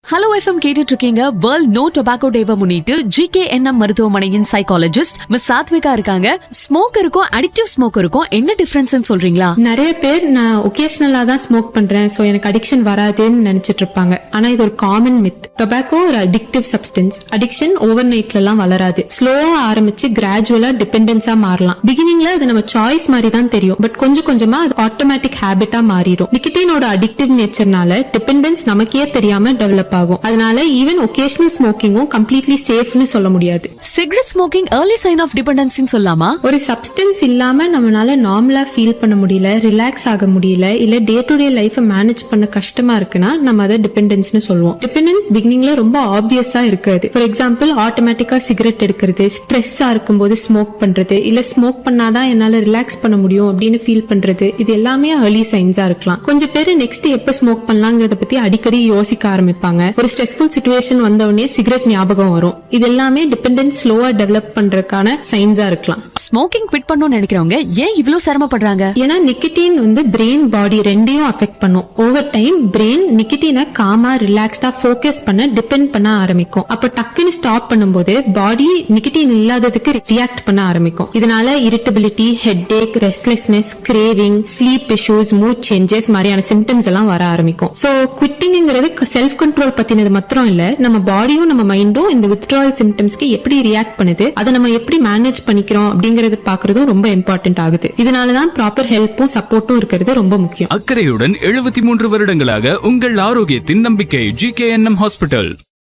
Hello FM கேட்டுட்டு இருக்கீங்க. World no tobacco டேவை முன்னிட்டு ஜிகேஎன்எம் மருத்துவமனையின் சைக்காலஜிஸ்ட் மிஸ் சாத்விகா இருக்காங்க. ஸ்மோக்கருக்கும் அடிக்டிவ் ஸ்மோக்கருக்கும் என்ன டிஃபரன்ஸ் சொல்றீங்களா? நிறைய பேர் நான் ஒகேஷனலா தான் ஸ்மோக் பண்றேன், சோ எனக்கு அடிக்ஷன் வராதுன்னு நினைச்சிட்டு இருப்பாங்க. ஆனா இது ஒரு காமன் மித். டொபாக்கோ ஒரு அடிக்டிவ் சப்ஸ்டன்ஸ். அடிக்ஷன் ஓவர் நைட்ல எல்லாம் வளராது. ஸ்லோவா ஆரம்பிச்சு கிராஜுவலா டிபெண்டன்ஸா மாறலாம். பிகினிங்ல அது நம்ம சாய்ஸ் மாதிரி தான் தெரியும், பட் கொஞ்சம் கொஞ்சமா அது ஆட்டோமேட்டிக் ஹேபிட்டா மாறிடும். நிக்கோட்டினோட அடிக்டிவ் நேச்சர்னால டிபெண்டன்ஸ் நமக்கே தெரியாம டெவலப் ஆகும். அதனால ஈவன் ஒகேஷனல் ஸ்மோக்கிங்கும் கம்ப்ளீட்லி சேஃப்னு சொல்ல முடியாது. Cigarette smoking early sign of டிபெண்டன்சின்னு சொல்லாமா? ஒரு சப்ஸ்டன்ஸ் இல்லாம நம்மளால நார்மலா ஃபீல் பண்ண முடியல, ரிலாக்ஸ் ஆக முடியல, இல்ல day to day life manage பண்ண கஷ்டமா இருக்குன்னா நம்ம அதை டிபெண்டன்ஸ்னு சொல்லுவோம். டிபெண்டன்ஸ் பிகினிங்ல ரொம்ப ஆப்வியஸா இருக்காது. ஃபார் எக்ஸாம்பிள், ஆட்டோமேட்டிக்கா சிகரெட் எடுக்கிறது, ஸ்ட்ரெஸ்ஸா இருக்கும்போது ஸ்மோக் பண்றது, இல்ல ஸ்மோக் பண்ணாதான் என்னால ரிலாக்ஸ் பண்ண முடியும் அப்படின்னு ஃபீல் பண்றது, இது எல்லாமே ஏர்லி சைன்ஸா இருக்கலாம். கொஞ்சம் பேர் நெக்ஸ்ட் எப்ப ஸ்மோக் பண்ணலாங்கிறத பத்தி அடிக்கடி யோசிக்க ஆரம்பிப்பாங்க. ஒரு ஸ்ட்ரெஸ்ஃபுல் சிச்சுவேஷன் வந்த உடனே சிகரெட் ஞாபகம் வரும். இது எல்லாமே டிபெண்டன்ஸ் ஸ்லோவா டெவலப் பண்றதுக்கான சைன்ஸா இருக்கலாம். ஸ்மோக்கிங் குவிட் பண்ணணும்னு நினைக்கிறவங்க ஏன் இவ்ளோ சிரமப்படுறாங்க? ஏன்னா நிக்கோட்டின் பிரெயின் பாடி ரெண்டையும் அஃபெக்ட் பண்ணும். ஓவர் டைம் பிரெயின் நிக்கோட்டினை காமா ரிலாக்ஸ்டா ஃபோக்கஸ் பண்ண டிபெண்ட் பண்ண ஆரம்பிக்கும். அப்ப டக்குன்னு ஸ்டாப் பண்ணும்போது பாடி நிக்கோட்டின் இல்லாததுக்கு ரியாக்ட் பண்ண ஆரம்பிக்கும். இதனால irritability, headache, restlessness, craving, sleep issues, mood changes மாதிரியான சிம்டம்ஸ் எல்லாம் வர ஆரம்பிக்கும். சோ குவிட்டிங்கிறது செல்ஃப் கண்ட்ரோல் பத்தினது மாத்திரம் இல்ல, நம்ம பாடியும் நம்ம மைண்டும் இந்த வித்ட்ராவல் சிம்டம்ஸ்க்கு எப்படி ரியாக்ட் பண்ணுது, அதை நம்ம எப்படி மேனேஜ் பண்ணிக்கிறோம் அப்படிங்கறது பாக்குறதும் ரொம்ப இம்பார்ட்டன்ட் ஆகுது. இதனாலதான் ப்ராப்பர் ஹெல்ப்பும் சப்போர்ட்டும் இருக்கிறது ரொம்ப முக்கியம். அக்கறையுடன் 73 வருடங்களாக உங்கள் ஆரோக்கியத்தின் நம்பிக்கை GKNM ஹாஸ்பிட்டல்.